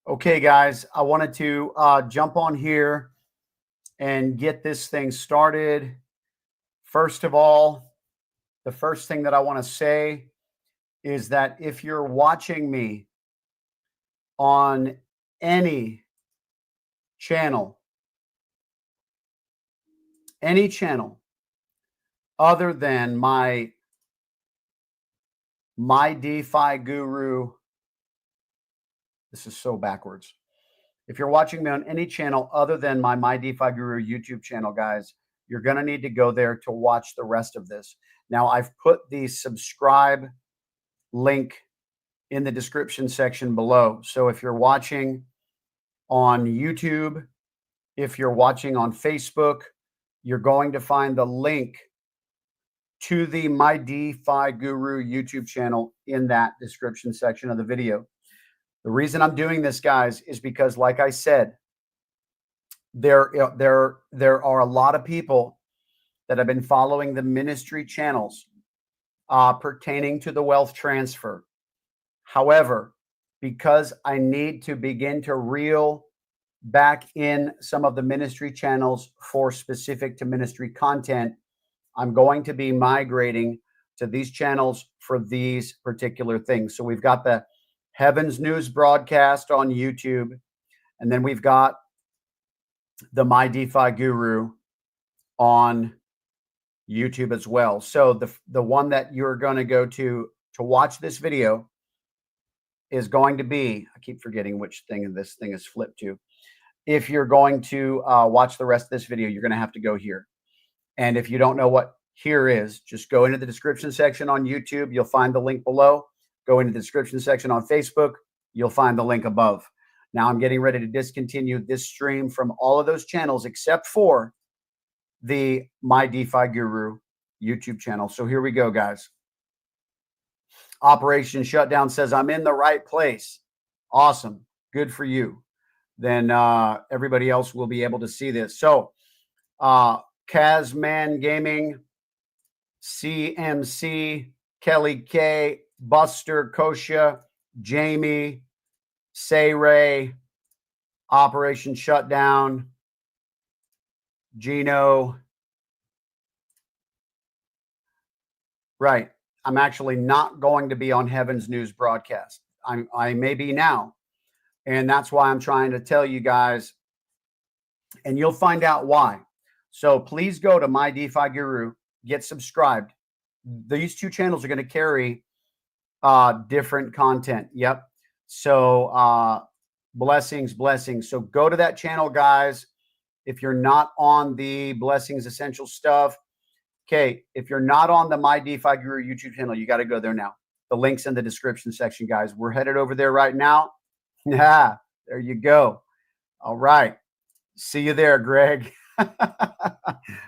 Okay, guys, I wanted to jump on here and get this thing started. First of all, the first thing that I want to say is that if you're watching me on any channel other than my DeFi Guru, this is so backwards. If you're watching me on any channel other than my DeFi Guru YouTube channel, guys, you're going to need to go there to watch the rest of this. Now, I've put the subscribe link in the description section below. So if you're watching on YouTube, if you're watching on Facebook, you're going to find the link to the My DeFi Guru YouTube channel in that description section of the video. The reason I'm doing this, guys, is because, like I said, there are a lot of people that have been following the ministry channels pertaining to the wealth transfer. However, because I need to begin to reel back in some of the ministry channels for specific to ministry content, I'm going to be migrating to these channels for these particular things. So we've got the Heavens News broadcast on YouTube, and then we've got the My DeFi Guru on YouTube as well. So the one that you're going to go to watch this video is going to be, I keep forgetting which thing this thing is flipped to. If you're going to watch the rest of this video, you're going to have to go here. And if you don't know what here is, just go into the description section on YouTube. You'll find the link below. Go into the description section on Facebook. You'll find the link above. Now I'm getting ready to discontinue this stream from all of those channels except for the My DeFi Guru YouTube channel. So here we go, guys. Operation Shutdown says, I'm in the right place. Awesome. Good for you. Then everybody else will be able to see this. So Kazman Gaming, CMC, Kelly K, Buster, Kosha, Jamie, Say Ray, Operation Shutdown, Gino. Right. I'm actually not going to be on Heaven's News broadcast. I may be now. And that's why I'm trying to tell you guys, and you'll find out why. So please go to My DeFi Guru, get subscribed. These two channels are going to carry different content. Yep. So blessings. So go to that channel, guys. If you're not on the Blessings Essential Stuff, okay, if you're not on the My DeFi Guru YouTube channel, you got to go there now. The link's in the description section, guys. We're headed over there right now. Yeah, there you go. All right. See you there, Greg.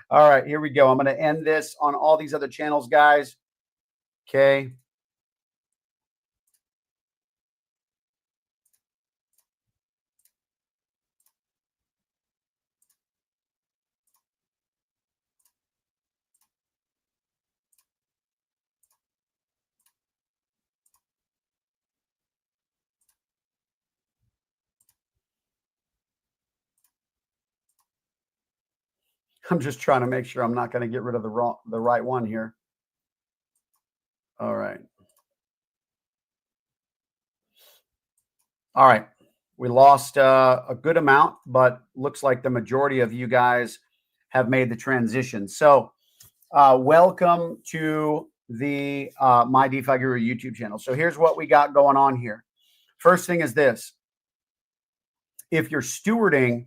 All right, here we go. I'm going to end this on all these other channels, guys. Okay. I'm just trying to make sure I'm not going to get rid of the right one here. All right. All right. We lost a good amount, but looks like the majority of you guys have made the transition. So welcome to the My DeFi Guru YouTube channel. So here's what we got going on here. First thing is this. If you're stewarding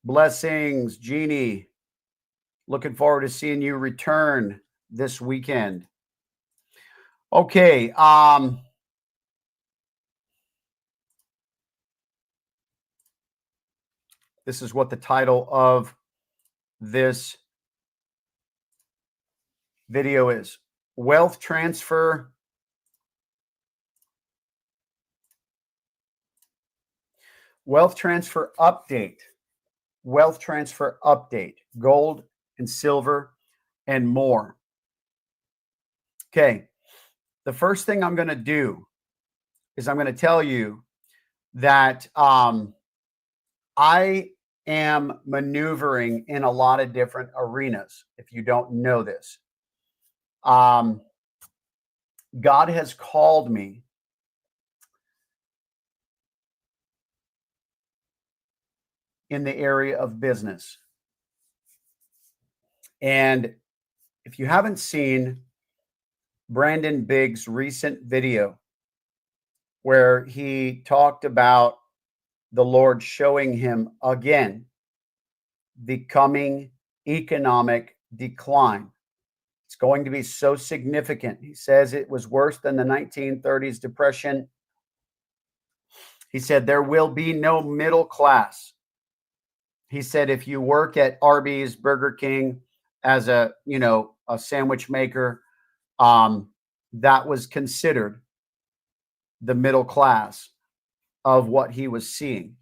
blessings, Jeannie, looking forward to seeing you return this weekend. Okay. This is what the title of this video is. Wealth transfer. Wealth transfer update. Wealth transfer update. Gold and silver and more. Okay. The first thing I'm going to do is I'm going to tell you that I am maneuvering in a lot of different arenas. If you don't know this, God has called me in the area of business. And if you haven't seen Brandon Biggs' recent video where he talked about the Lord showing him again the coming economic decline. It's going to be so significant. He says it was worse than the 1930s depression. He said there will be no middle class. He said if you work at Arby's, Burger King as a sandwich maker, that was considered the middle class of what he was seeing.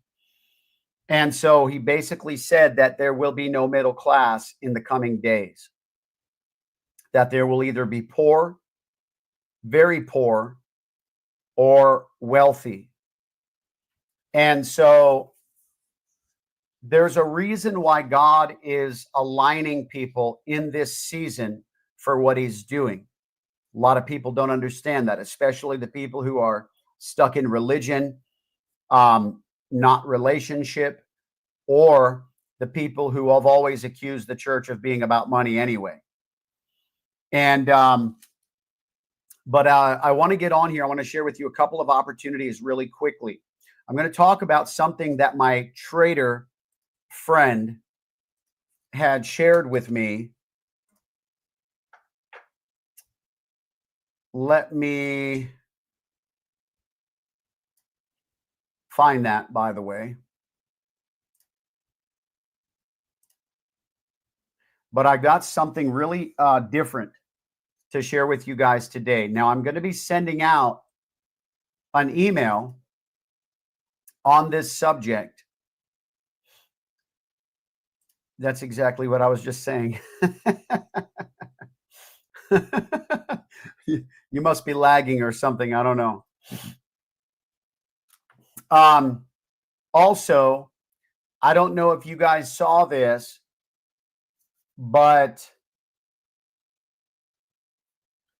And so he basically said that there will be no middle class in the coming days, that there will either be poor, very poor, or wealthy. And so there's a reason why God is aligning people in this season for what he's doing. A lot of people don't understand that, especially the people who are stuck in religion, not relationship, or the people who have always accused the church of being about money anyway. And but I want to get on here. I want to share with you a couple of opportunities really quickly. I'm going to talk about something that my trader friend had shared with me. Let me find that, by the way. But I got something really different to share with you guys today. Now, I'm going to be sending out an email on this subject. That's exactly what I was just saying. You must be lagging or something. I don't know. Also, I don't know if you guys saw this, but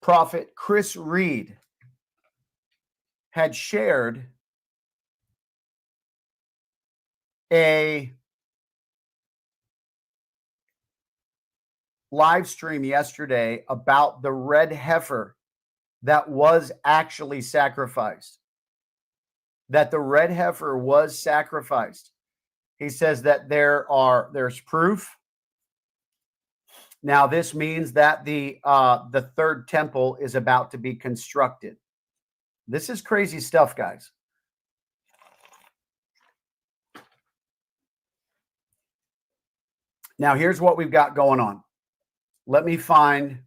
Prophet Chris Reed had shared a live stream yesterday about the red heifer that was actually sacrificed. That the red heifer was sacrificed. He says that there's proof. Now, this means that the third temple is about to be constructed. This is crazy stuff, guys. Now, here's what we've got going on. Let me find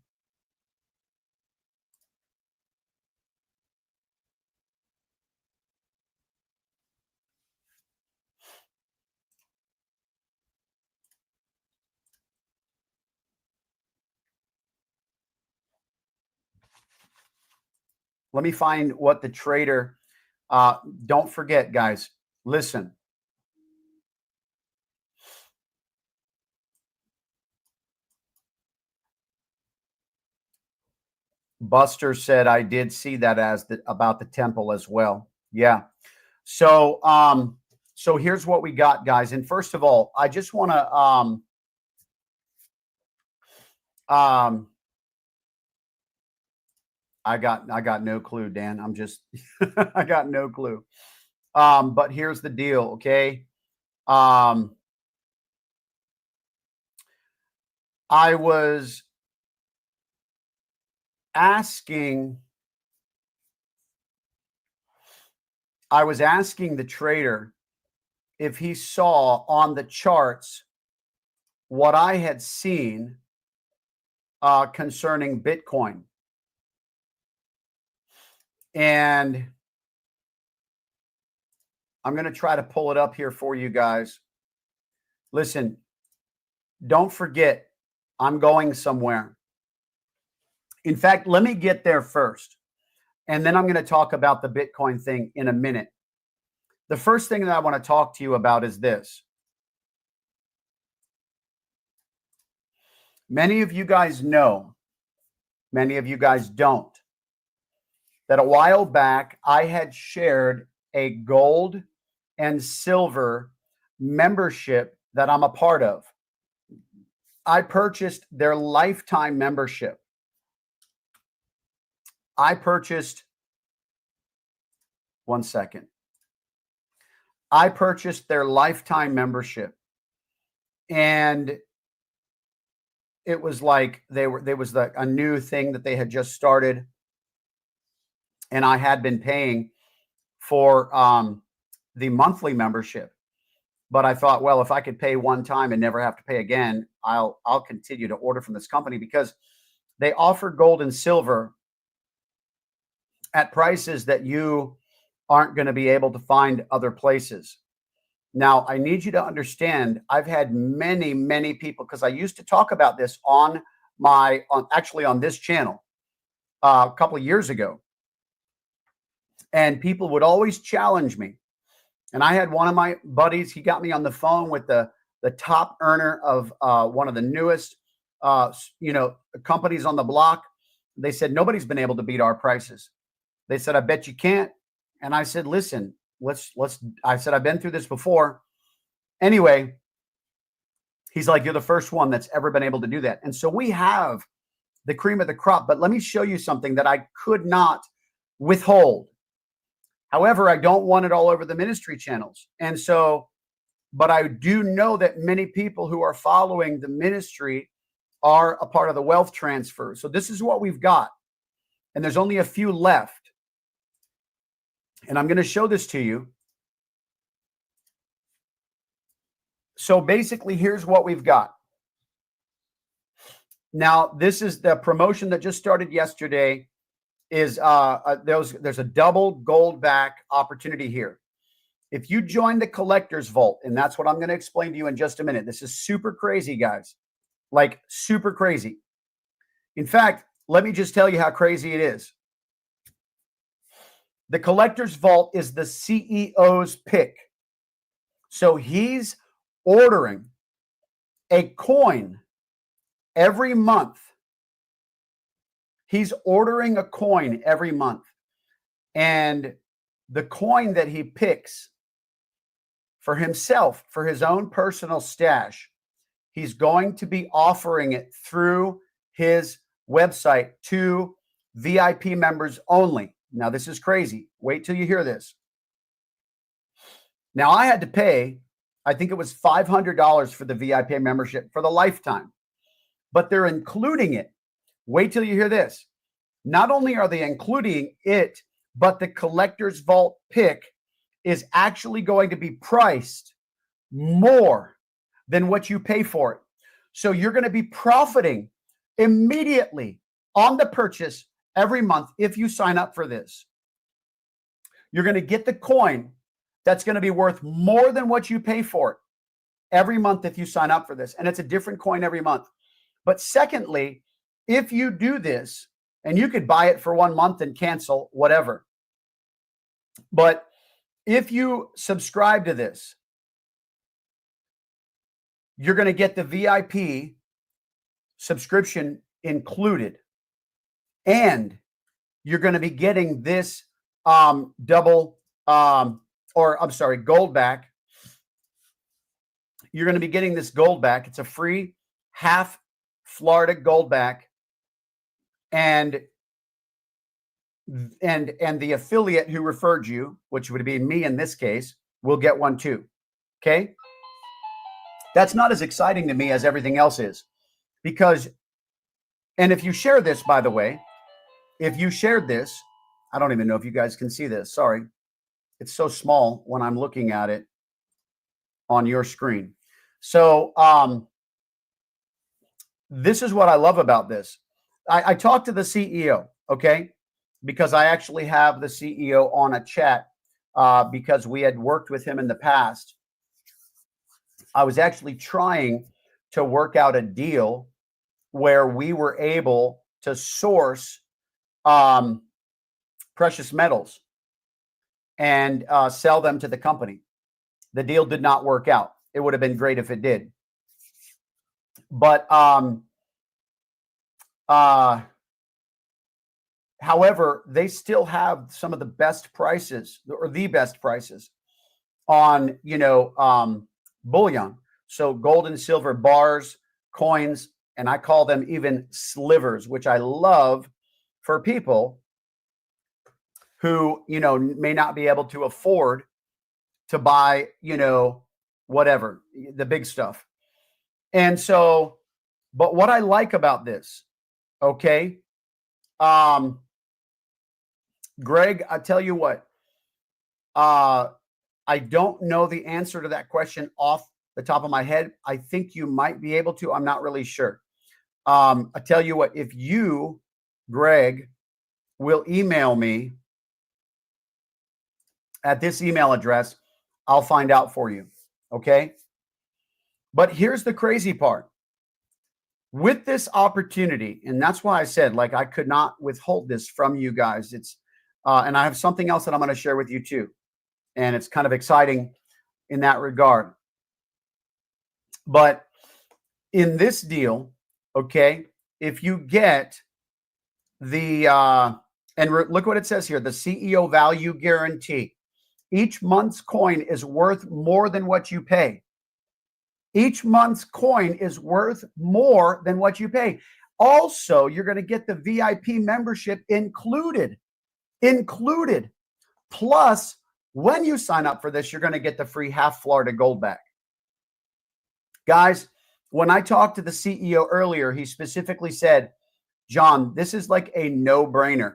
what the trader, don't forget, guys, listen. Buster said, I did see that about the temple as well. Yeah. So, so here's what we got, guys. And first of all, I just want to, I got no clue, Dan. I'm just, I got no clue. But here's the deal. Okay. I was asking the trader if he saw on the charts what I had seen concerning Bitcoin. And I'm going to try to pull it up here for you guys. Listen, don't forget, I'm going somewhere. In fact, let me get there first. And then I'm going to talk about the Bitcoin thing in a minute. The first thing that I want to talk to you about is this. Many of you guys know, many of you guys don't, that a while back I had shared a gold and silver membership that I'm a part of. I purchased their lifetime membership. One second. I purchased their lifetime membership, and it was like there was a new thing that they had just started, and I had been paying for the monthly membership. But I thought, well, if I could pay one time and never have to pay again, I'll continue to order from this company, because they offer gold and silver at prices that you aren't going to be able to find other places. Now, I need you to understand, I've had many, many people, because I used to talk about this on this channel a couple of years ago. And people would always challenge me. And I had one of my buddies, he got me on the phone with the top earner of one of the newest companies on the block. They said, nobody's been able to beat our prices. They said, I bet you can't. And I said, listen, I said, I've been through this before. Anyway, he's like, you're the first one that's ever been able to do that. And so we have the cream of the crop. But let me show you something that I could not withhold. However, I don't want it all over the ministry channels. And so, but I do know that many people who are following the ministry are a part of the wealth transfer. So this is what we've got. And there's only a few left. And I'm going to show this to you. So basically, here's what we've got. Now, this is the promotion that just started yesterday. There's a double gold back opportunity here. If you join the collector's vault, and that's what I'm going to explain to you in just a minute. This is super crazy, guys. Like super crazy. In fact, let me just tell you how crazy it is. The collector's vault is the CEO's pick. So he's ordering a coin every month. He's ordering a coin every month. And the coin that he picks for himself, for his own personal stash, he's going to be offering it through his website to VIP members only. Now, this is crazy. Wait till you hear this. Now, I had to pay, I think it was $500 for the VIP membership for the lifetime, but they're including it. Wait till you hear this. Not only are they including it, but the collector's vault pick is actually going to be priced more than what you pay for it. So you're going to be profiting immediately on the purchase every month if you sign up for this. You're going to get the coin that's going to be worth more than what you pay for it every month if you sign up for this. And it's a different coin every month. But secondly, if you do this, and you could buy it for 1 month and cancel, whatever. But if you subscribe to this, you're going to get the VIP subscription included. And you're going to be getting this gold back. You're going to be getting this gold back. It's a free half Florida gold back. And the affiliate who referred you, which would be me in this case, will get one too. Okay? That's not as exciting to me as everything else is. Because, and if you share this, by the way, if you shared this, I don't even know if you guys can see this. Sorry. It's so small when I'm looking at it on your screen. So this is what I love about this. I talked to the CEO, okay, because I actually have the CEO on a chat because we had worked with him in the past. I was actually trying to work out a deal where we were able to source precious metals and sell them to the company. The deal did not work out. It would have been great if it did. But however, they still have some of the best prices, or the best prices on, bullion. So gold and silver bars, coins, and I call them even slivers, which I love for people who, may not be able to afford to buy, whatever, the big stuff. And so, but what I like about this, okay, Greg, I tell you what, I don't know the answer to that question off the top of my head. I think you might be able to. I'm not really sure. I tell you what, if you, Greg, will email me at this email address, I'll find out for you. Okay. But here's the crazy part. With this opportunity, and that's why I said, like, I could not withhold this from you guys. It's, and I have something else that I'm going to share with you too. And it's kind of exciting in that regard. But in this deal, okay, if you get the, look what it says here, the CEO value guarantee. Each month's coin is worth more than what you pay. Each month's coin is worth more than what you pay. Also, you're going to get the VIP membership included. Plus, when you sign up for this, you're going to get the free half Florida gold back. Guys, when I talked to the CEO earlier, he specifically said, John, this is like a no-brainer.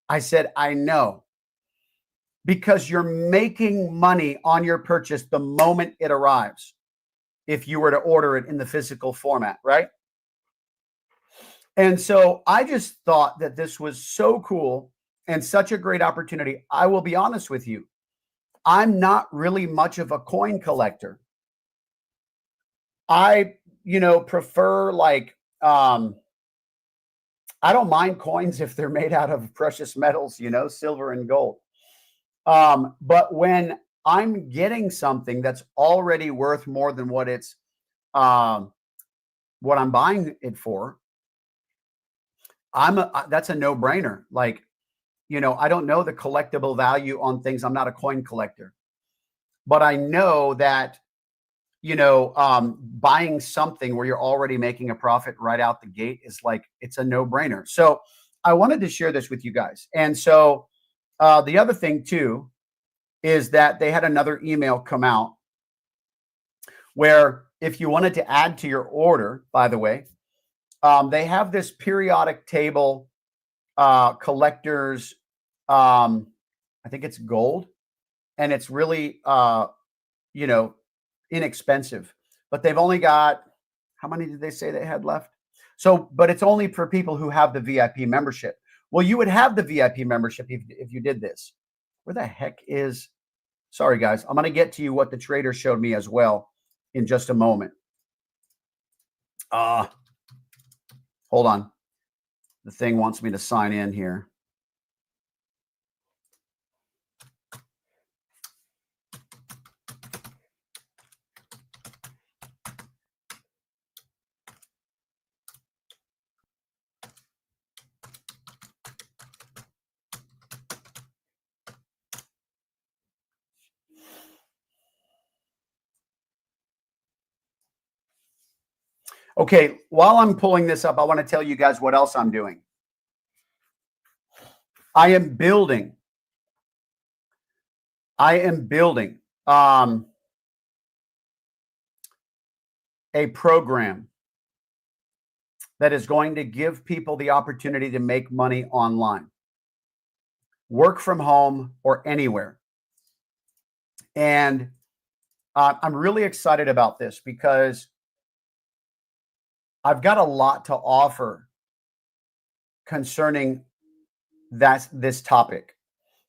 I said, I know. Because you're making money on your purchase the moment it arrives, if you were to order it in the physical format, right? And so I just thought that this was so cool and such a great opportunity. I will be honest with you. I'm not really much of a coin collector. I, prefer like, I don't mind coins if they're made out of precious metals, silver and gold. But when I'm getting something that's already worth more than what it's, what I'm buying it for, that's a no-brainer. Like, I don't know the collectible value on things. I'm not a coin collector, but I know that, buying something where you're already making a profit right out the gate is like, it's a no-brainer. So I wanted to share this with you guys. And so, the other thing too, is that they had another email come out where if you wanted to add to your order, by the way, they have this periodic table collectors, I think it's gold, and it's really, inexpensive, but they've only got, how many did they say they had left? So, but it's only for people who have the VIP membership. Well, you would have the VIP membership if you did this. Where the heck is, sorry guys, I'm going to get to you what the trader showed me as well in just a moment. Hold on. The thing wants me to sign in here. Okay, while I'm pulling this up, I want to tell you guys what else I'm doing. I am building a program that is going to give people the opportunity to make money online, work from home or anywhere. And I'm really excited about this because I've got a lot to offer concerning this topic.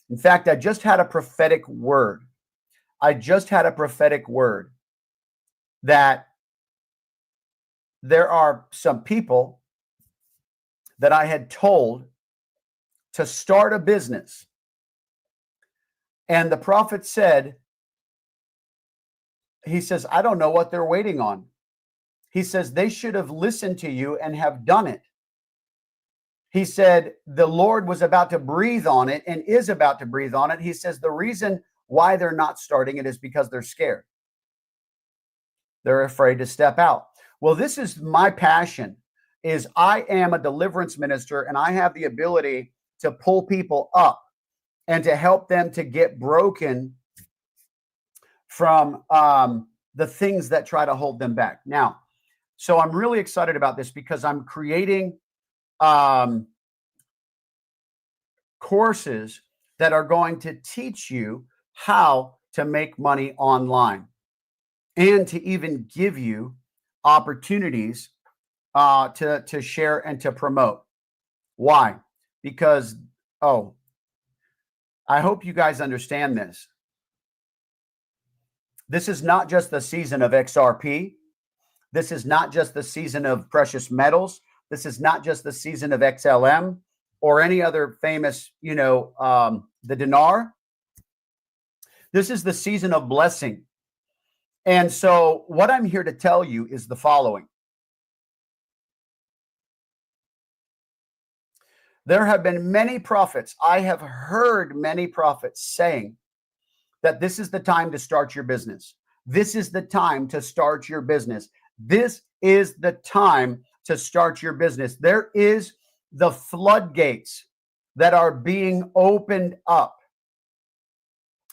In fact, I just had a prophetic word. that there are some people that I had told to start a business. And the prophet said, he says, I don't know what they're waiting on. He says, they should have listened to you and have done it. He said, the Lord was about to breathe on it and is about to breathe on it. He says, the reason why they're not starting it is because they're scared. They're afraid to step out. Well, this is my passion, is I am a deliverance minister, and I have the ability to pull people up and to help them to get broken from the things that try to hold them back. Now, so I'm really excited about this because I'm creating courses that are going to teach you how to make money online and to even give you opportunities to share and to promote. Why? Because, I hope you guys understand this. This is not just the season of XRP. This is not just the season of precious metals. This is not just the season of XLM or any other famous, the dinar. This is the season of blessing. And so what I'm here to tell you is the following. There have been many prophets. I have heard many prophets saying that this is the time to start your business. This is the time to start your business. This is the time to start your business. There is the floodgates that are being opened up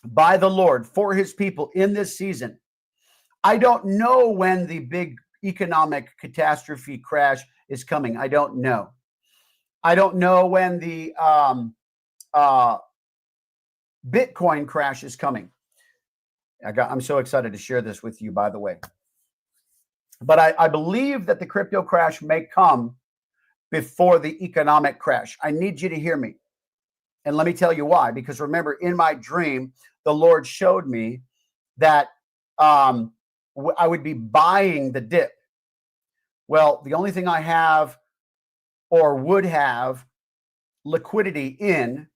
by the Lord for his people in this season. I don't know when the big economic catastrophe crash is coming. I don't know. I don't know when the Bitcoin crash is coming. I'm so excited to share this with you, by the way. But I believe that the crypto crash may come before the economic crash. I need you to hear me. And let me tell you why. Because remember, in my dream, the Lord showed me that I would be buying the dip. Well, the only thing I have or would have liquidity in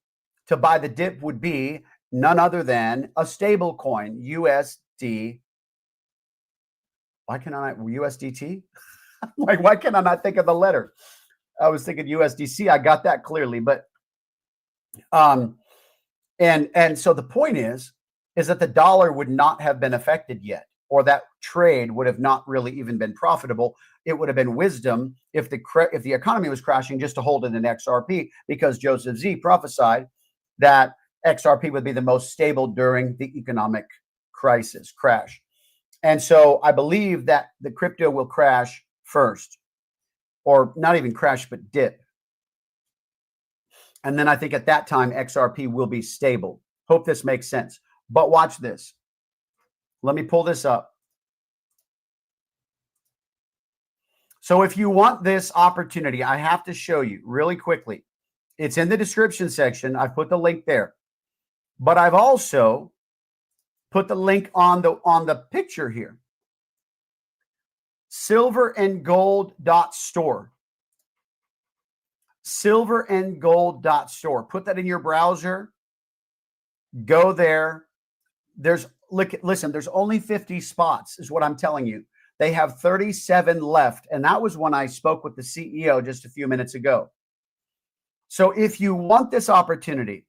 to buy the dip would be none other than a stable coin, USD. Why can I not USDT? Like, why can I not think of the letter? I was thinking USDC. I got that clearly, but and so the point is that the dollar would not have been affected yet, or that trade would have not really even been profitable. It would have been wisdom if the economy was crashing just to hold it in XRP, because Joseph Z prophesied that XRP would be the most stable during the economic crash. And so I believe that the crypto will crash first, or not even crash, but dip. And then I think at that time, XRP will be stable. Hope this makes sense. But watch this. Let me pull this up. So if you want this opportunity, I have to show you really quickly. It's in the description section. I've put the link there. But I've also put the link on the picture here. silverandgold.store. silverandgold.store. Put that in your browser. Go there. Listen, there's only 50 spots is what I'm telling you. They have 37 left. And that was when I spoke with the CEO just a few minutes ago. So if you want this opportunity,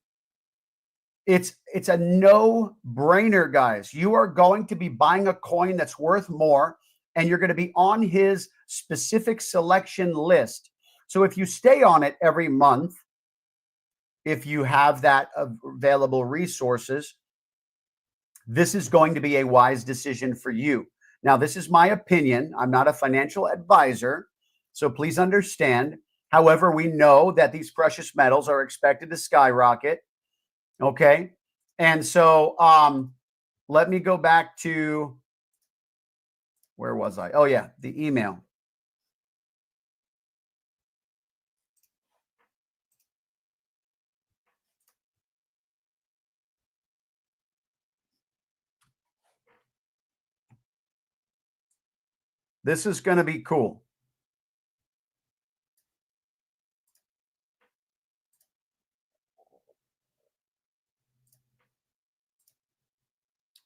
it's a no-brainer, guys. You are going to be buying a coin that's worth more, and you're going to be on his specific selection list. So if you stay on it every month, if you have that available resources, this is going to be a wise decision for you. Now, this is my opinion. I'm not a financial advisor, so please understand. However, we know that these precious metals are expected to skyrocket. Okay. And so let me go back to, where was I? Oh, yeah, the email. This is going to be cool.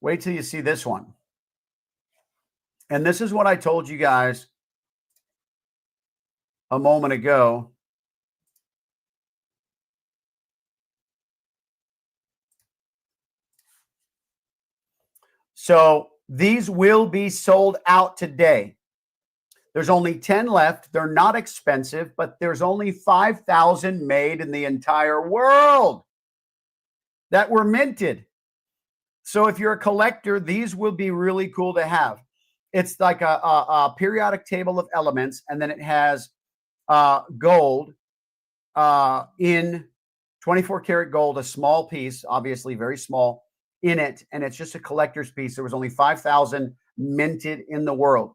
Wait till you see this one. And this is what I told you guys a moment ago. So these will be sold out today. There's only 10 left. They're not expensive, but there's only 5,000 made in the entire world that were minted. So if you're a collector, these will be really cool to have. It's like a periodic table of elements, and then it has gold in 24 karat gold, a small piece, obviously very small, in it, and it's just a collector's piece. There was only 5,000 minted in the world,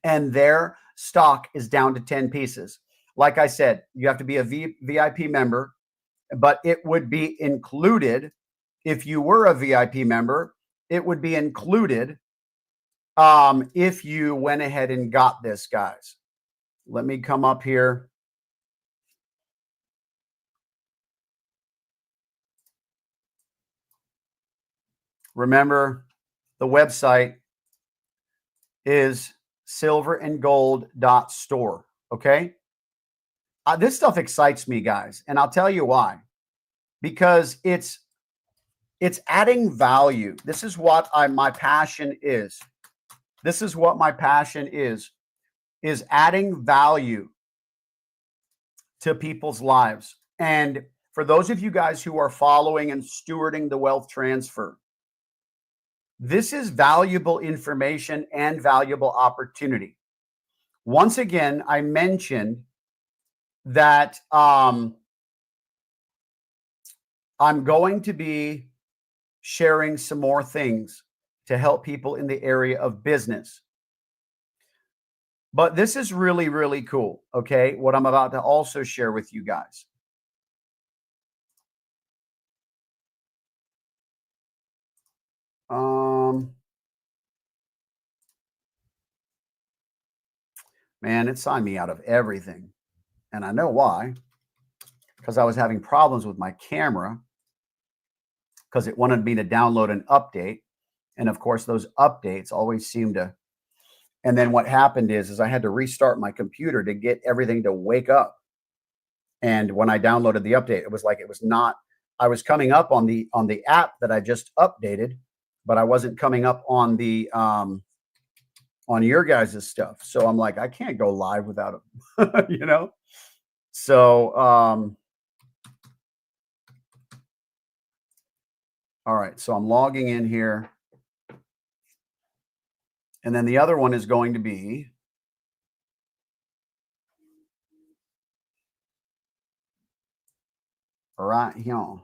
and their stock is down to 10 pieces. Like I said, you have to be a VIP member, but it would be included. If you were a VIP member, it would be included if you went ahead and got this, guys. Let me come up here. Remember, the website is silverandgold.store. Okay. This stuff excites me, guys. And I'll tell you why. Because it's adding value. This is what my passion is. This is what my passion is adding value to people's lives. And for those of you guys who are following and stewarding the wealth transfer, this is valuable information and valuable opportunity. Once again, I mentioned that I'm going to be sharing some more things to help people in the area of business. But this is really, really cool, okay? What I'm about to also share with you guys. Man, it signed me out of everything. And I know why. Because I was having problems with my camera because it wanted me to download an update. And of course, those updates always seem to. And then what happened is I had to restart my computer to get everything to wake up. And when I downloaded the update, it was like it was not. I was coming up on the app that I just updated, but I wasn't coming up on the on your guys' stuff. So I'm like, I can't go live without it, you know? So all right, so I'm logging in here. And then the other one is going to be right here.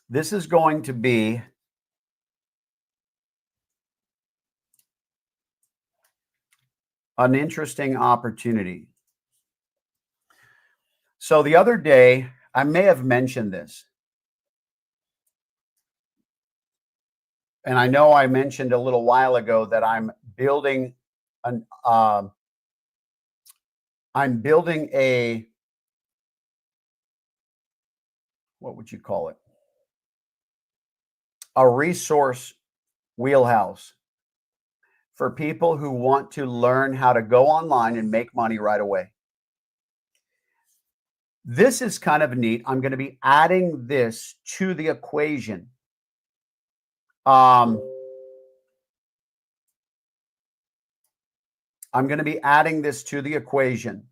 This is going to be an interesting opportunity. So the other day, I may have mentioned this. And I know I mentioned a little while ago that I'm building a what would you call it? A resource wheelhouse for people who want to learn how to go online and make money right away. This is kind of neat. I'm going to be adding this to the equation. I'm going to be adding this to the equation.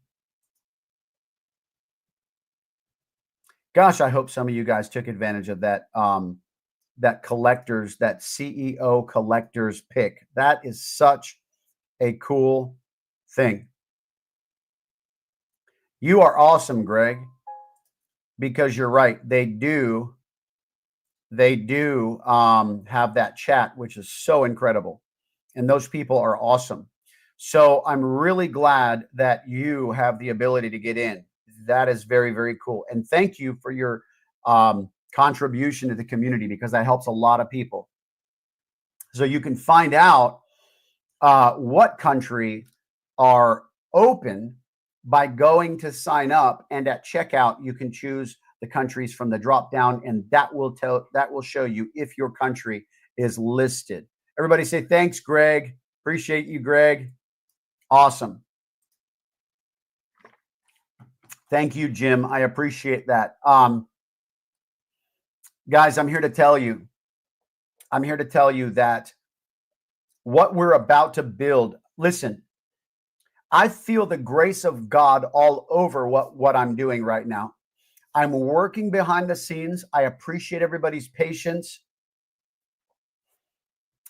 Gosh, I hope some of you guys took advantage of that that CEO collector's pick. That is such a cool thing. You are awesome, Greg, because you're right. They do have that chat, which is so incredible. And those people are awesome. So I'm really glad that you have the ability to get in. That is very, very cool. And thank you for your contribution to the community, because that helps a lot of people. So you can find out what country are open by going to sign up, and at checkout, you can choose the countries from the drop down, and that will show you if your country is listed. Everybody say thanks, Greg. Appreciate you, Greg. Awesome. Thank you, Jim. I appreciate that. Guys, I'm here to tell you that what we're about to build, listen, I feel the grace of God all over what I'm doing right now. I'm working behind the scenes. I appreciate everybody's patience.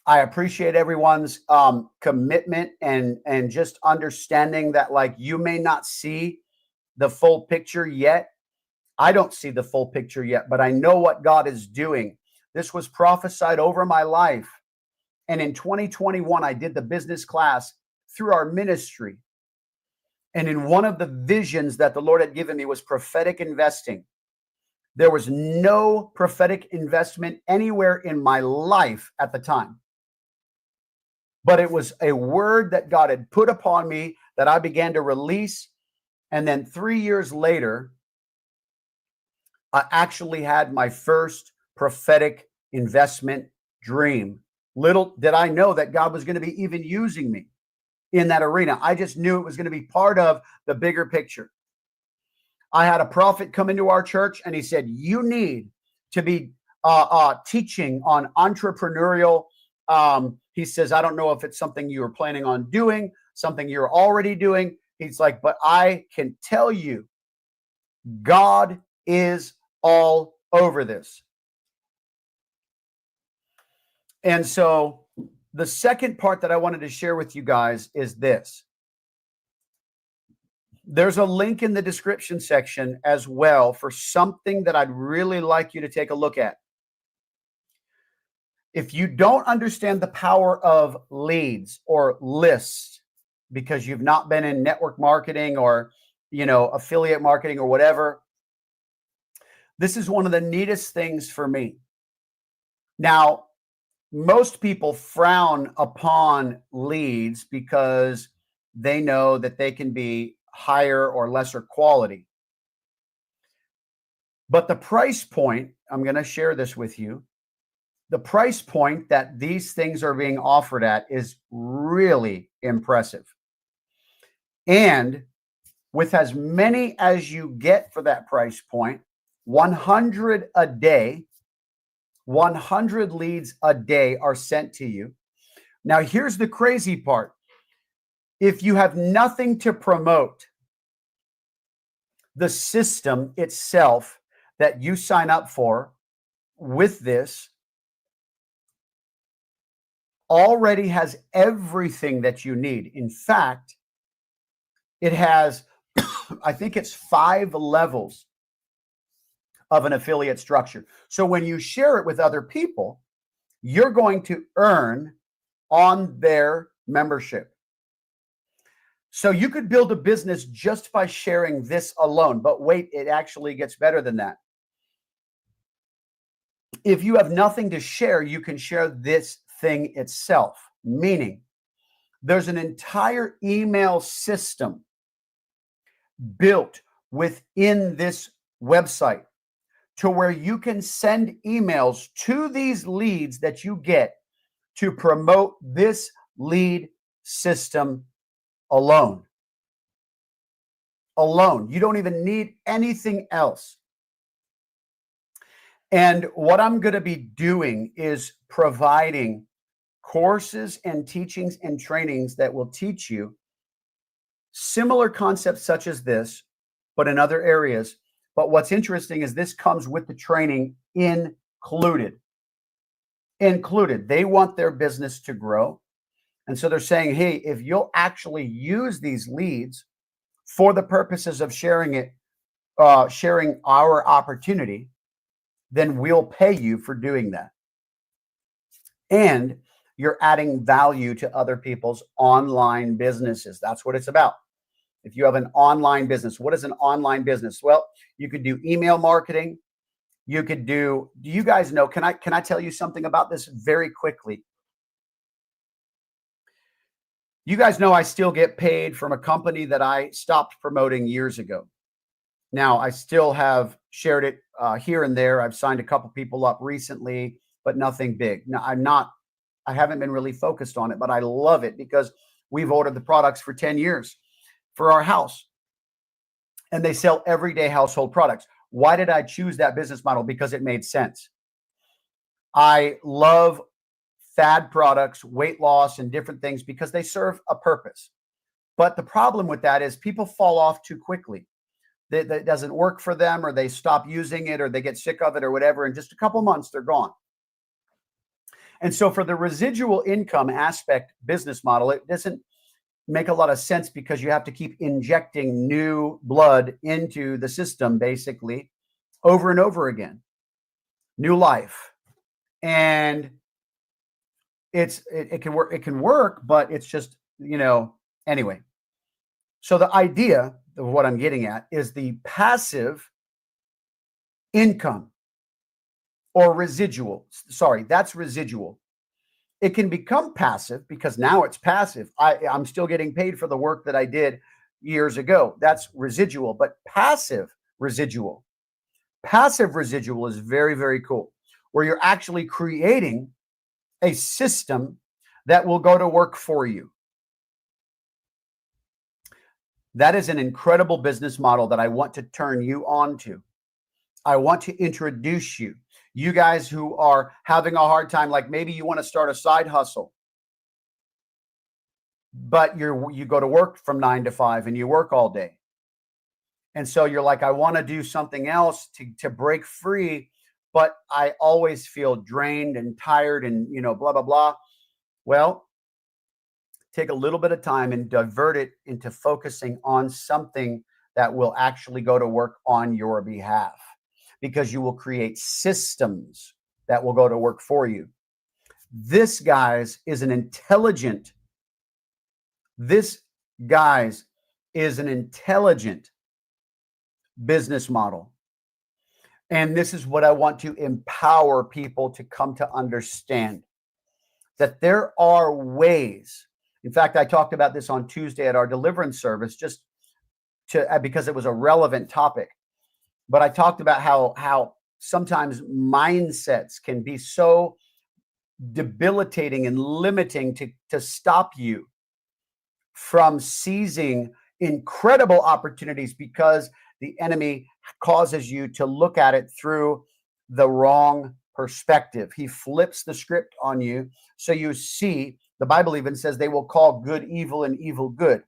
I appreciate everyone's commitment and just understanding that, like, you may not see the full picture yet. I don't see the full picture yet, but I know what God is doing. This was prophesied over my life. And in 2021, I did the business class through our ministry. And in one of the visions that the Lord had given me was prophetic investing. There was no prophetic investment anywhere in my life at the time. But it was a word that God had put upon me that I began to release. And then 3 years later, I actually had my first prophetic investment dream. Little did I know that God was going to be even using me in that arena. I just knew it was going to be part of the bigger picture. I had a prophet come into our church and he said, you need to be teaching on entrepreneurial. He says, I don't know if it's something you were planning on doing, something you're already doing. He's like, but I can tell you, God is all over this. And so the second part that I wanted to share with you guys is this. There's a link in the description section as well for something that I'd really like you to take a look at. If you don't understand the power of leads or lists because you've not been in network marketing or, affiliate marketing or whatever, this is one of the neatest things for me. Now, most people frown upon leads because they know that they can be higher or lesser quality. But the price point, I'm going to share this with you. The price point that these things are being offered at is really impressive. And with as many as you get for that price point, 100 a day, 100 leads a day are sent to you. Now, here's the crazy part. If you have nothing to promote, the system itself that you sign up for with this already has everything that you need. In fact, it has, I think it's 5 levels of an affiliate structure. So when you share it with other people, you're going to earn on their membership. So you could build a business just by sharing this alone. But wait, it actually gets better than that. If you have nothing to share, you can share this thing itself, meaning there's an entire email system built within this website to where you can send emails to these leads that you get to promote this lead system alone. You don't even need anything else. And what I'm going to be doing is providing courses and teachings and trainings that will teach you similar concepts such as this, but in other areas. But what's interesting is this comes with the training included. They want their business to grow. And so they're saying, hey, if you'll actually use these leads for the purposes of sharing our opportunity, then we'll pay you for doing that. And you're adding value to other people's online businesses. That's what it's about. If you have an online business, what is an online business? Well, you could do email marketing. You could do you guys know, can I tell you something about this very quickly? You guys know I still get paid from a company that I stopped promoting years ago. Now, I still have shared it here and there. I've signed a couple people up recently, but nothing big. Now, I haven't been really focused on it, but I love it because we've ordered the products for 10 years for our house, and they sell everyday household products. Why did I choose that business model? Because it made sense. I love fad products, weight loss, and different things because they serve a purpose. But the problem with that is people fall off too quickly. That doesn't work for them, or they stop using it, or they get sick of it, or whatever. In just a couple months, they're gone. And so for the residual income aspect business model, it doesn't make a lot of sense because you have to keep injecting new blood into the system, basically, over and over again. New life. And it can work, but it's just, anyway. So the idea of what I'm getting at is the passive income or residual. Sorry, that's residual. It can become passive because now it's passive. I'm still getting paid for the work that I did years ago. That's residual, but passive residual is very, very cool, where you're actually creating a system that will go to work for you. That is an incredible business model that I want to turn you on to. I want to introduce you. You guys who are having a hard time, like maybe you want to start a side hustle, but you go to work from 9 to 5 and you work all day. And so you're like, I want to do something else to break free, but I always feel drained and tired and, blah, blah, blah. Well, take a little bit of time and divert it into focusing on something that will actually go to work on your behalf, because you will create systems that will go to work for you. This, guys, is an intelligent business model. And this is what I want to empower people to come to understand, that there are ways. In fact, I talked about this on Tuesday at our deliverance service, because it was a relevant topic. But I talked about how sometimes mindsets can be so debilitating and limiting to stop you from seizing incredible opportunities, because the enemy causes you to look at it through the wrong perspective. He flips the script on you. So you see, the Bible even says they will call good evil and evil good.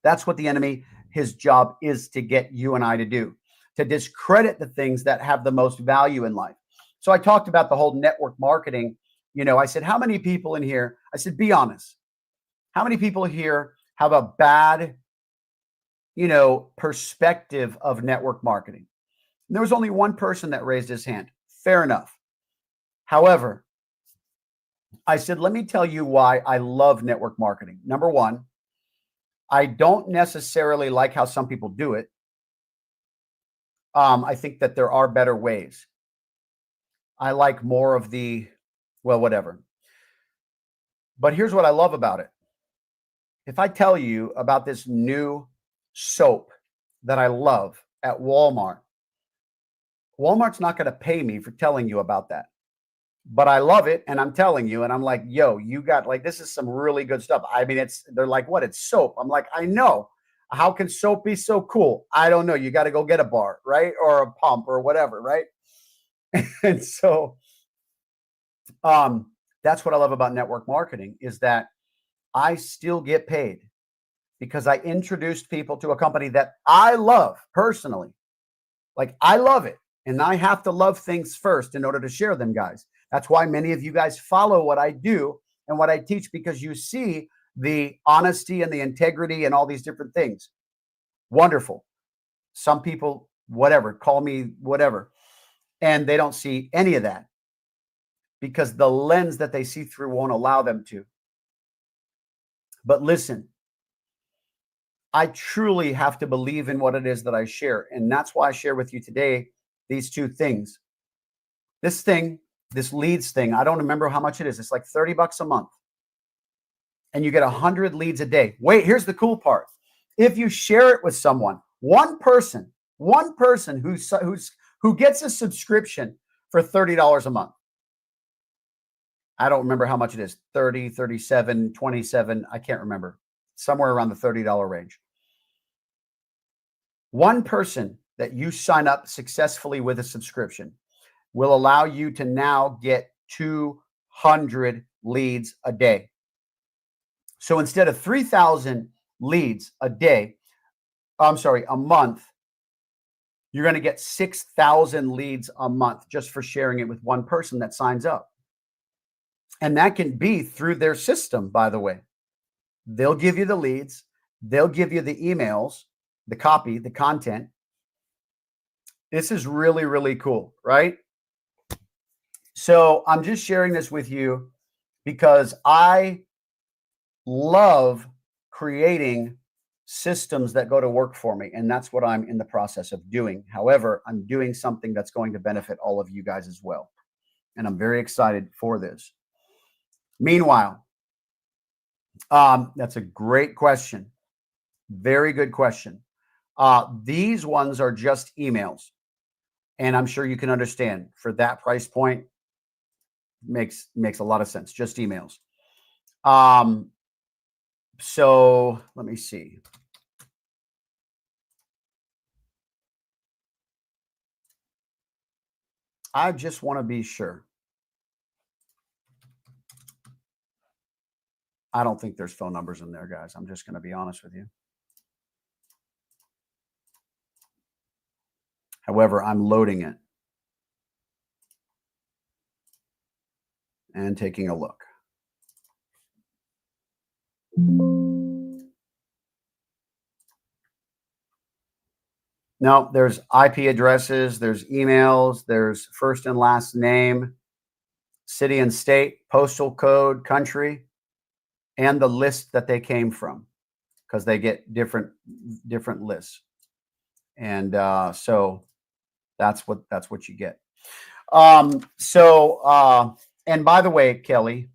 That's what the enemy, his job is to get you and I to do, to discredit the things that have the most value in life. So I talked about the whole network marketing. I said, how many people in here, I said, be honest. How many people here have a bad, perspective of network marketing? And there was only one person that raised his hand. Fair enough. However, I said, let me tell you why I love network marketing. Number one, I don't necessarily like how some people do it. I think that there are better ways. I like more of whatever. But here's what I love about it. If I tell you about this new soap that I love at Walmart, Walmart's not going to pay me for telling you about that. But I love it, and I'm telling you, and I'm like, yo, you got, this is some really good stuff. I mean, they're like, what? It's soap. I'm like, I know. How can soap be so cool? I don't know. You got to go get a bar, right? Or a pump or whatever, right? And so that's what I love about network marketing, is that I still get paid because I introduced people to a company that I love personally. Like, I love it. And I have to love things first in order to share them, guys. That's why many of you guys follow what I do and what I teach, because you see the honesty and the integrity and all these different things. Wonderful. Some people, whatever, call me whatever, and they don't see any of that because the lens that they see through won't allow them to. But listen, I truly have to believe in what it is that I share. And that's why I share with you today these two things. This leads thing, I don't remember how much it is. It's like $30 a month. And you get 100 leads a day. Wait, here's the cool part. If you share it with someone, one person, One person who gets a subscription for $30 a month. I don't remember how much it is. 30, 37, 27. I can't remember. Somewhere around the $30 range. One person that you sign up successfully with a subscription will allow you to now get 200 leads a day. So instead of 3,000 leads a month, you're going to get 6,000 leads a month just for sharing it with one person that signs up. And that can be through their system, by the way. They'll give you the leads. They'll give you the emails, the copy, the content. This is really, really cool, right? So I'm just sharing this with you because I love creating systems that go to work for me. And that's what I'm in the process of doing. However, I'm doing something that's going to benefit all of you guys as well. And I'm very excited for this. Meanwhile, that's a great question. Very good question. These ones are just emails. And I'm sure you can understand for that price point, makes a lot of sense. Just emails. So let me see. I just want to be sure. I don't think there's phone numbers in there, guys. I'm just going to be honest with you. However, I'm loading it and taking a look. No, there's IP addresses, there's emails, there's first and last name, city and state, postal code, country, and the list that they came from, because they get different lists. And so that's what you get. And by the way, Kelly,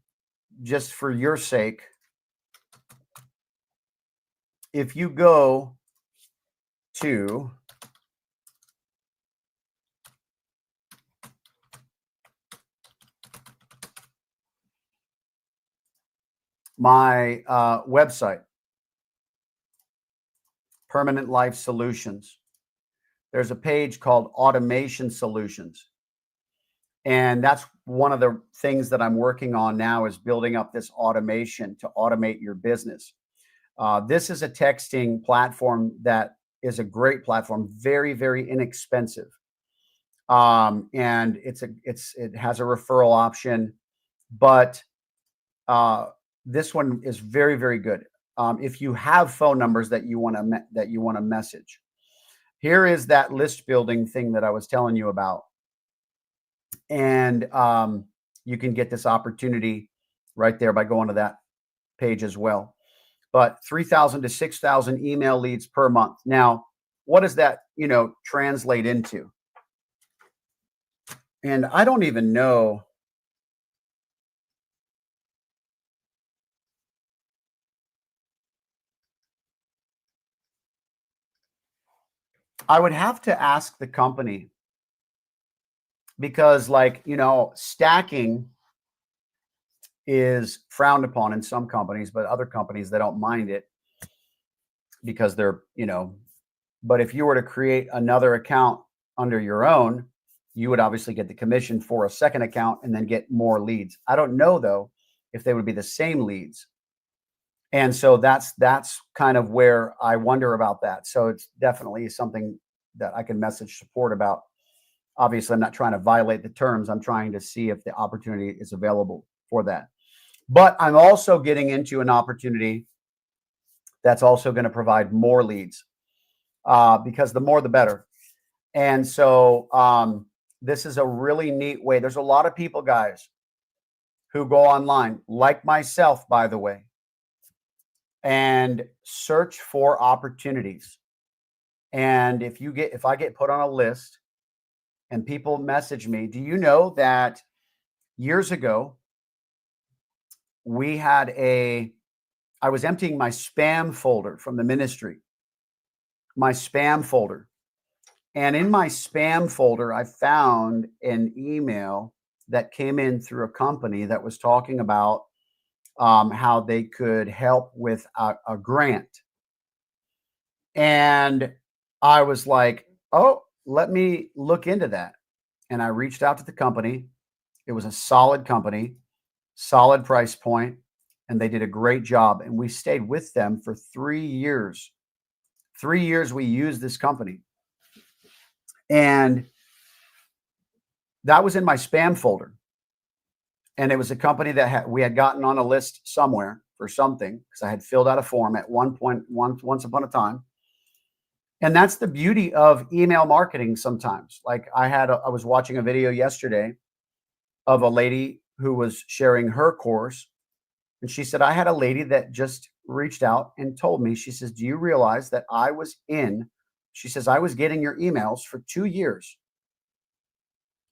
just for your sake, if you go to my website, Permanent Life Solutions, there's a page called Automation Solutions. And that's one of the things that I'm working on now, is building up this automation to automate your business. This is a texting platform that is a great platform, very, very inexpensive. And it has a referral option, but this one is very, very good. If you have phone numbers that you want to message, here is that list building thing that I was telling you about. And you can get this opportunity right there by going to that page as well. But 3,000 to 6,000 email leads per month. Now, what does that, translate into? And I don't even know. I would have to ask the company, because stacking is frowned upon in some companies, but other companies, they don't mind it because they're, but if you were to create another account under your own, you would obviously get the commission for a second account and then get more leads. I don't know though, if they would be the same leads. And so that's kind of where I wonder about that. So it's definitely something that I can message support about. Obviously, I'm not trying to violate the terms. I'm trying to see if the opportunity is available for that. But I'm also getting into an opportunity that's also going to provide more leads, because the more the better. And so this is a really neat way. There's a lot of people, guys, who go online, like myself, by the way, and search for opportunities. And if I get put on a list and people message me, do you know that years ago, I was emptying my spam folder from the ministry, my spam folder. And in my spam folder, I found an email that came in through a company that was talking about how they could help with a grant. And I was like, oh, let me look into that. And I reached out to the company. It was a solid company, solid price point, and they did a great job. And we stayed with them for 3 years. 3 years we used this company. And that was in my spam folder. And it was a company that we had gotten on a list somewhere for something because I had filled out a form at one point, once upon a time. And that's the beauty of email marketing sometimes. Like I was watching a video yesterday of a lady who was sharing her course. And she said, I had a lady that just reached out and told me, she says, do you realize that she says, I was getting your emails for 2 years.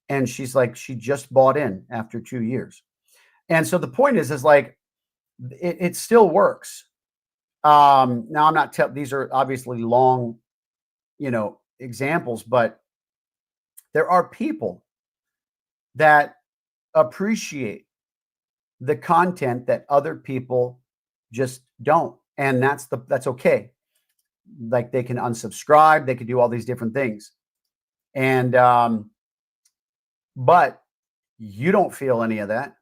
And she's like, she just bought in after 2 years. And so the point is like, it still works. Now I'm not, these are obviously long, examples, but there are people that appreciate the content that other people just don't. And that's okay. Like they can unsubscribe, they can do all these different things. And, but you don't feel any of that.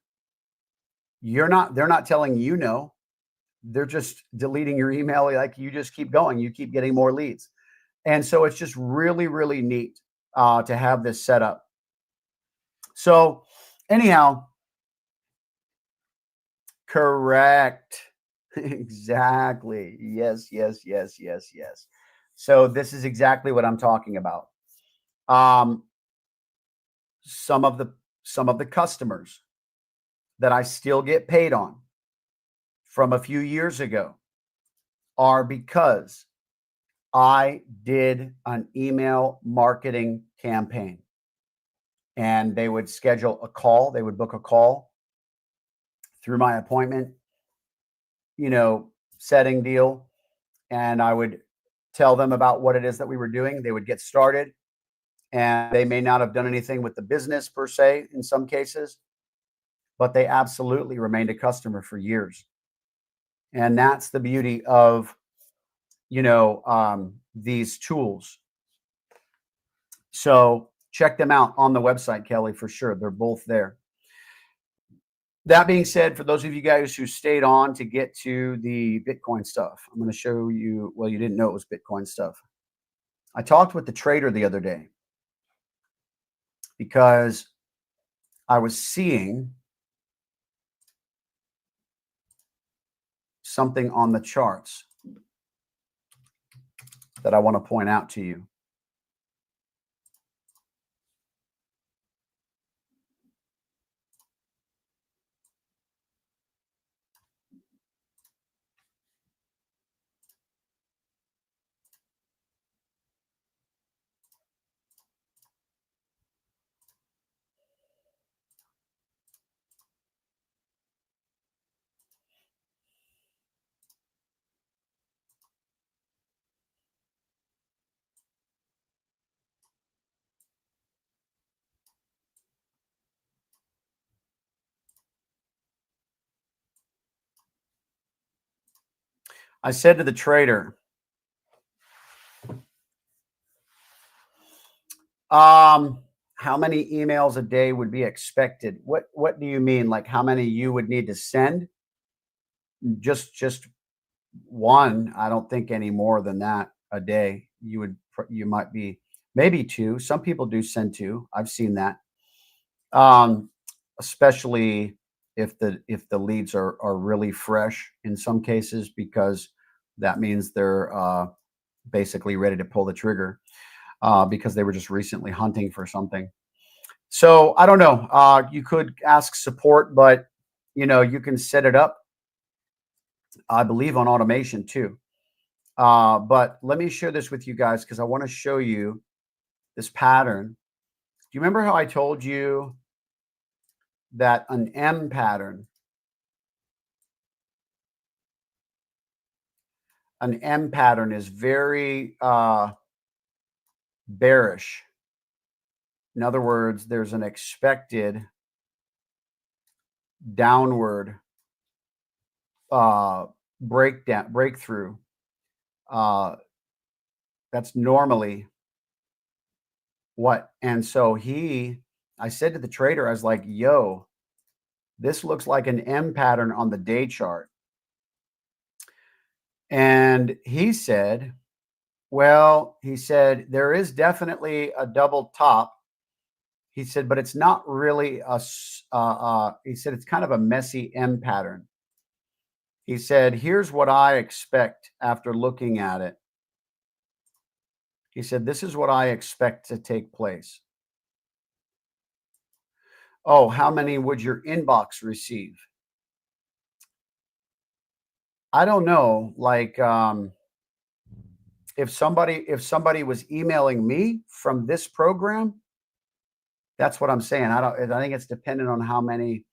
They're not telling you no. They're just deleting your email. Like you just keep going, you keep getting more leads. And so it's just really, really neat to have this set up. So anyhow, correct. Exactly. Yes, yes, yes, yes, yes. So this is exactly what I'm talking about. Um, some of the customers that I still get paid on from a few years ago are because I did an email marketing campaign. And they would schedule a call, they would book a call through my appointment, setting deal. And I would tell them about what it is that we were doing. They would get started, and they may not have done anything with the business per se in some cases, but they absolutely remained a customer for years. And that's the beauty of, these tools. So check them out on the website, Kelly, for sure. They're both there. That being said, for those of you guys who stayed on to get to the Bitcoin stuff, I'm going to show you, well, you didn't know it was Bitcoin stuff. I talked with the trader the other day because I was seeing something on the charts that I want to point out to you. I said to the trader, how many emails a day would be expected? What do you mean? Like how many you would need to send? Just one. I don't think any more than that a day. You might be maybe two. Some people do send two. I've seen that. Especially if the leads are really fresh in some cases, because that means they're basically ready to pull the trigger because they were just recently hunting for something. So I don't know. You could ask support, but you can set it up, I believe, on automation too. But let me share this with you guys because I want to show you this pattern. Do you remember how I told you that an M pattern is very bearish. In other words, there's an expected downward breakthrough. That's normally what. And so I said to the trader, I was like, yo, this looks like an M pattern on the day chart. And he said, well, he said, there is definitely a double top. He said, but it's not really he said, it's kind of a messy M pattern. He said, here's what I expect after looking at it. He said, this is what I expect to take place. Oh, how many would your inbox receive? I don't know. Like, if somebody was emailing me from this program, that's what I'm saying. I think it's dependent on how many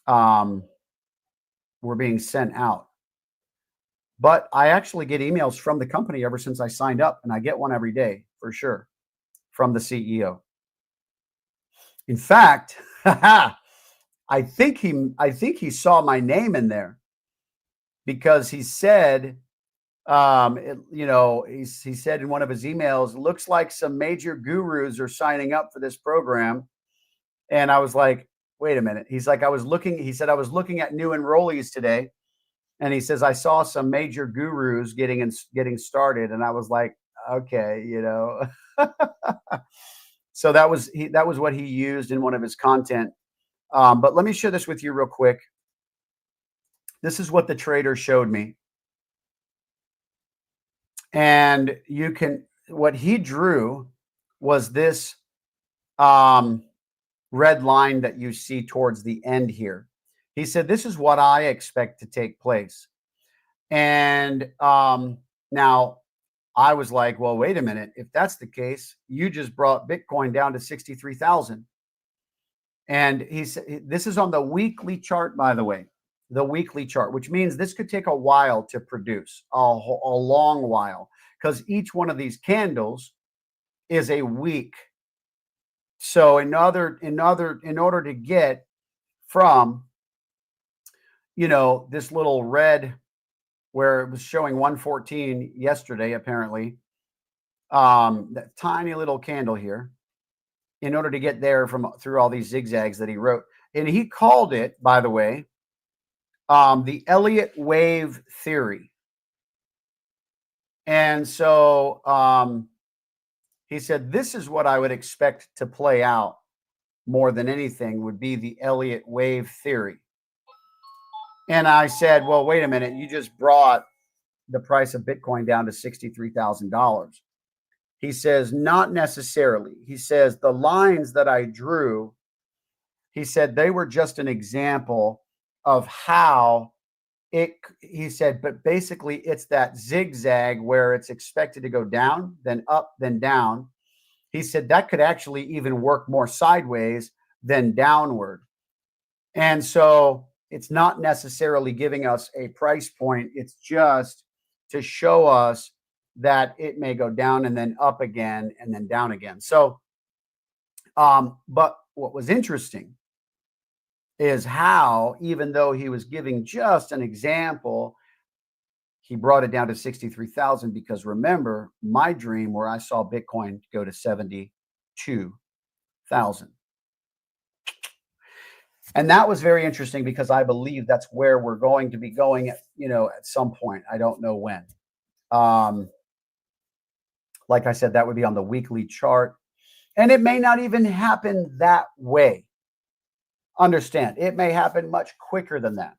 were being sent out. But I actually get emails from the company ever since I signed up, and I get one every day for sure from the CEO. In fact, I think he saw my name in there because he said, he said in one of his emails, looks like some major gurus are signing up for this program. And I was like, wait a minute. He's like, he said, I was looking at new enrollees today. And he says, I saw some major gurus getting started. And I was like, okay, So that was what he used in one of his content. But let me share this with you real quick. This is what the trader showed me. And what he drew was this red line that you see towards the end here. He said, this is what I expect to take place. And now I was like, well, wait a minute. If that's the case, you just brought Bitcoin down to 63,000. And he said, this is on the weekly chart, by the way, the weekly chart, which means this could take a while to produce, a long while, because each one of these candles is a week. So in order to get from, this little red where it was showing 114 yesterday, apparently, that tiny little candle here, in order to get there through all these zigzags that he wrote. And he called it, by the way, the Elliott wave theory. And so he said, this is what I would expect to play out more than anything would be the Elliott wave theory. And I said, well, wait a minute. You just brought the price of Bitcoin down to $63,000. He says, not necessarily. He says, the lines that I drew, he said, they were just an example of how he said, but basically it's that zigzag where it's expected to go down, then up, then down. He said that could actually even work more sideways than downward. And so it's not necessarily giving us a price point. It's just to show us that it may go down and then up again and then down again. So, but what was interesting is how, even though he was giving just an example, he brought it down to 63,000, because remember my dream where I saw Bitcoin go to 72,000. And that was very interesting because I believe that's where we're going to be going at some point. I don't know when. Like I said, that would be on the weekly chart. And it may not even happen that way. Understand, it may happen much quicker than that.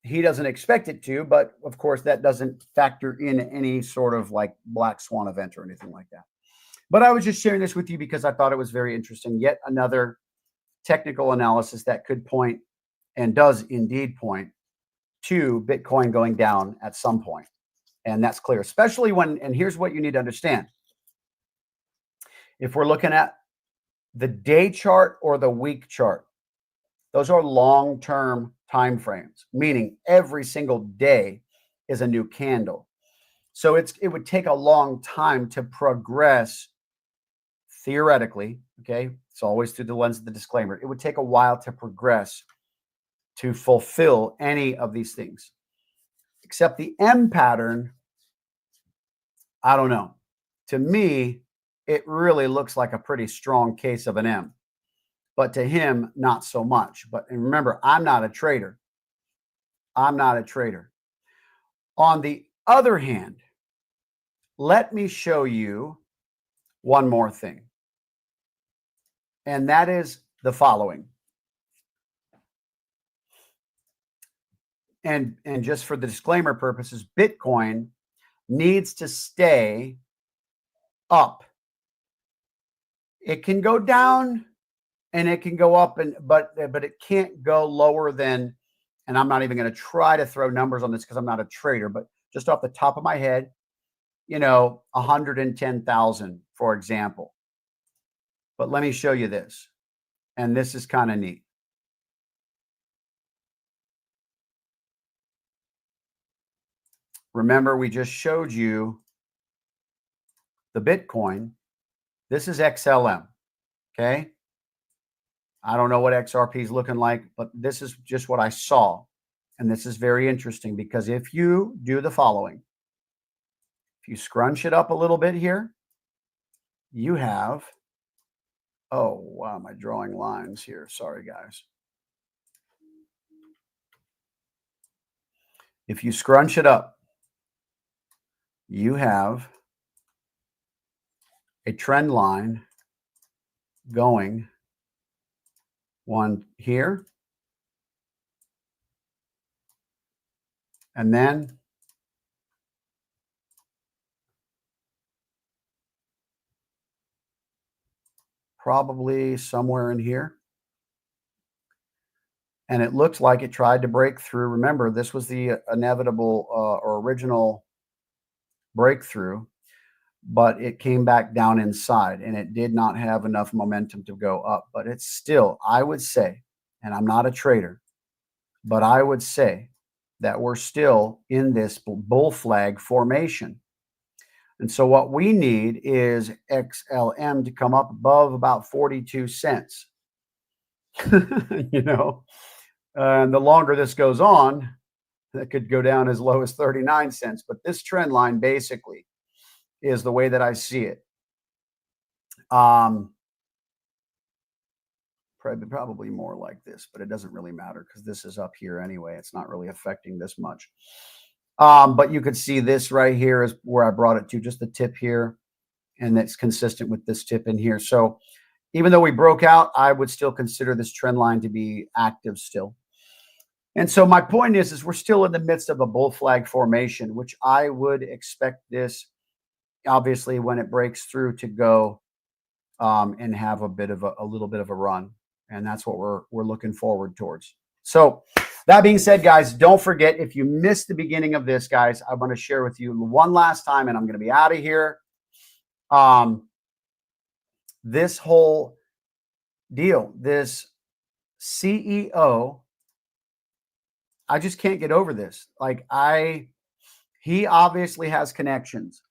He doesn't expect it to, but of course that doesn't factor in any sort of like black swan event or anything like that. But I was just sharing this with you because I thought it was very interesting. Yet another technical analysis that could point, and does indeed point, to Bitcoin going down at some point. And that's clear, especially and here's what you need to understand. If we're looking at the day chart or the week chart, those are long-term time frames, meaning every single day is a new candle. So it would take a long time to progress theoretically. Okay. It's always through the lens of the disclaimer. It would take a while to progress to fulfill any of these things, except the M pattern. I don't know. To me, it really looks like a pretty strong case of an M, but to him, not so much. And remember, I'm not a trader. I'm not a trader. On the other hand, let me show you one more thing. And that is the following. And just for the disclaimer purposes, Bitcoin needs to stay up. It can go down and it can go up, but it can't go lower than, and I'm not even going to try to throw numbers on this because I'm not a trader, but just off the top of my head, 110,000, for example. But let me show you this. And this is kind of neat. Remember, we just showed you the Bitcoin. This is XLM. Okay. I don't know what XRP is looking like, but this is just what I saw. And this is very interesting because if you do the following, if you scrunch it up a little bit here, you have, oh, wow, am I drawing lines here? Sorry, guys. If you scrunch it up, you have a trend line going one here, and then probably somewhere in here. And it looks like it tried to break through. Remember, this was the inevitable or original breakthrough, but it came back down inside and it did not have enough momentum to go up. But it's still, I would say, and I'm not a trader, but I would say that we're still in this bull flag formation. And so what we need is XLM to come up above about 42 cents. And the longer this goes on, that could go down as low as 39 cents. But this trend line basically is the way that I see it. Probably more like this, but it doesn't really matter because this is up here anyway. It's not really affecting this much. But you could see this right here is where I brought it to, just the tip here. And that's consistent with this tip in here. So even though we broke out, I would still consider this trend line to be active still. And so my point is we're still in the midst of a bull flag formation, which I would expect this, obviously, when it breaks through, to go and have a little bit of a run. And that's what we're looking forward towards. So that being said, guys, don't forget, if you missed the beginning of this, guys, I want to share with you one last time, and I'm going to be out of here. This whole deal, this CEO, I just can't get over this. He obviously has connections,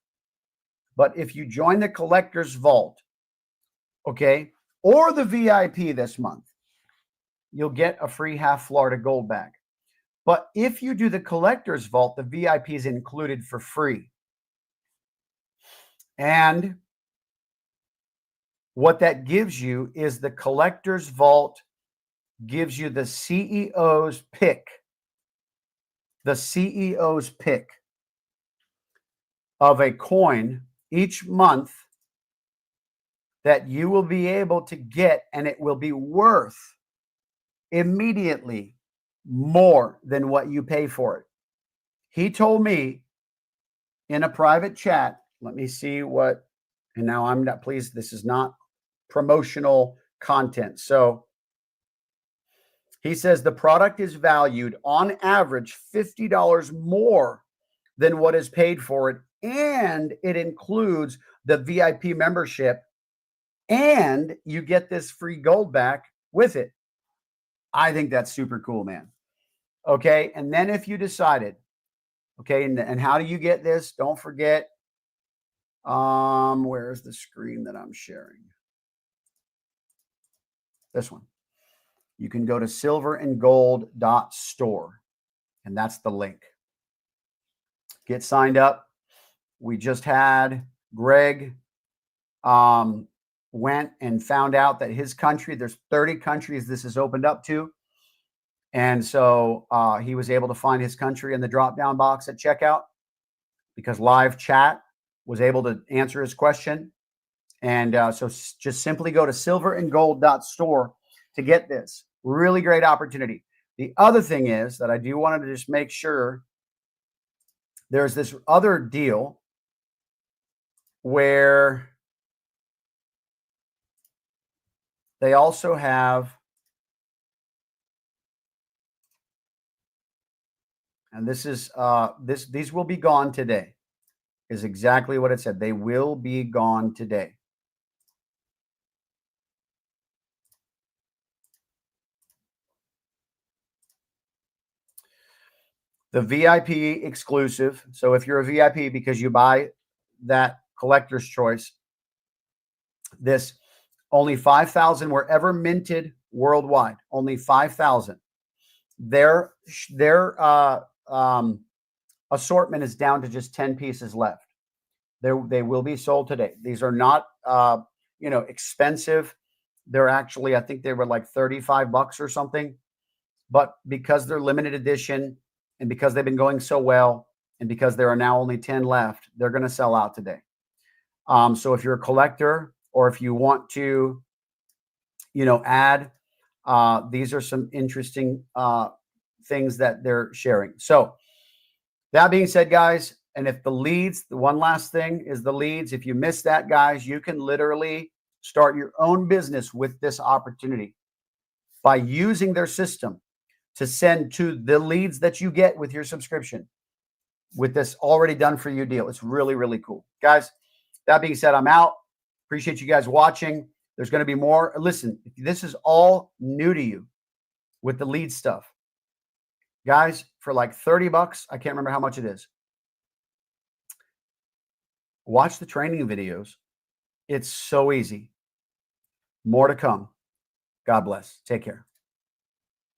but if you join the collector's vault, okay, or the VIP this month, you'll get a free half Florida gold back. But if you do the collector's vault, the VIP is included for free. And what that gives you is the collector's vault gives you the CEO's pick. The CEO's pick of a coin each month that you will be able to get, and it will be worth immediately more than what you pay for it. He told me in a private chat, let me see what, and now I'm not, pleased, this is not promotional content. So he says the product is valued on average $50 more than what is paid for it. And it includes the VIP membership, and you get this free gold back with it. I think that's super cool, man. Okay. And then if you decided Okay, and how do you get this? Don't forget, where's the screen that I'm sharing? This one. You can go to silverandgold.store, and that's the link. Get signed up. We just had Greg went and found out that his country, there's 30 countries this is opened up to. And so he was able to find his country in the drop-down box at checkout because live chat was able to answer his question. And so just simply go to silverandgold.store to get this. Really great opportunity. The other thing is that I do want to just make sure there's this other deal where they also have, and this is these will be gone today, is exactly what it said. They will be gone today. The VIP exclusive. So if you're a VIP because you buy that collector's choice, this only 5,000 were ever minted worldwide. Only 5,000. Their assortment is down to just 10 pieces left. They will be sold today. These are not expensive. They're actually, I think they were like $35 or something. But because they're limited edition and because they've been going so well and because there are now only 10 left, they're going to sell out today. So if you're a collector or if you want to, add, these are some interesting things that they're sharing. So that being said, guys, and if the leads, the one last thing is the leads. If you miss that, guys, you can literally start your own business with this opportunity by using their system to send to the leads that you get with your subscription with this already done for you deal. It's really, really cool. Guys, that being said, I'm out. Appreciate you guys watching. There's going to be more. Listen, if this is all new to you with the lead stuff, guys, for like $30, I can't remember how much it is. Watch the training videos. It's so easy. More to come. God bless. Take care.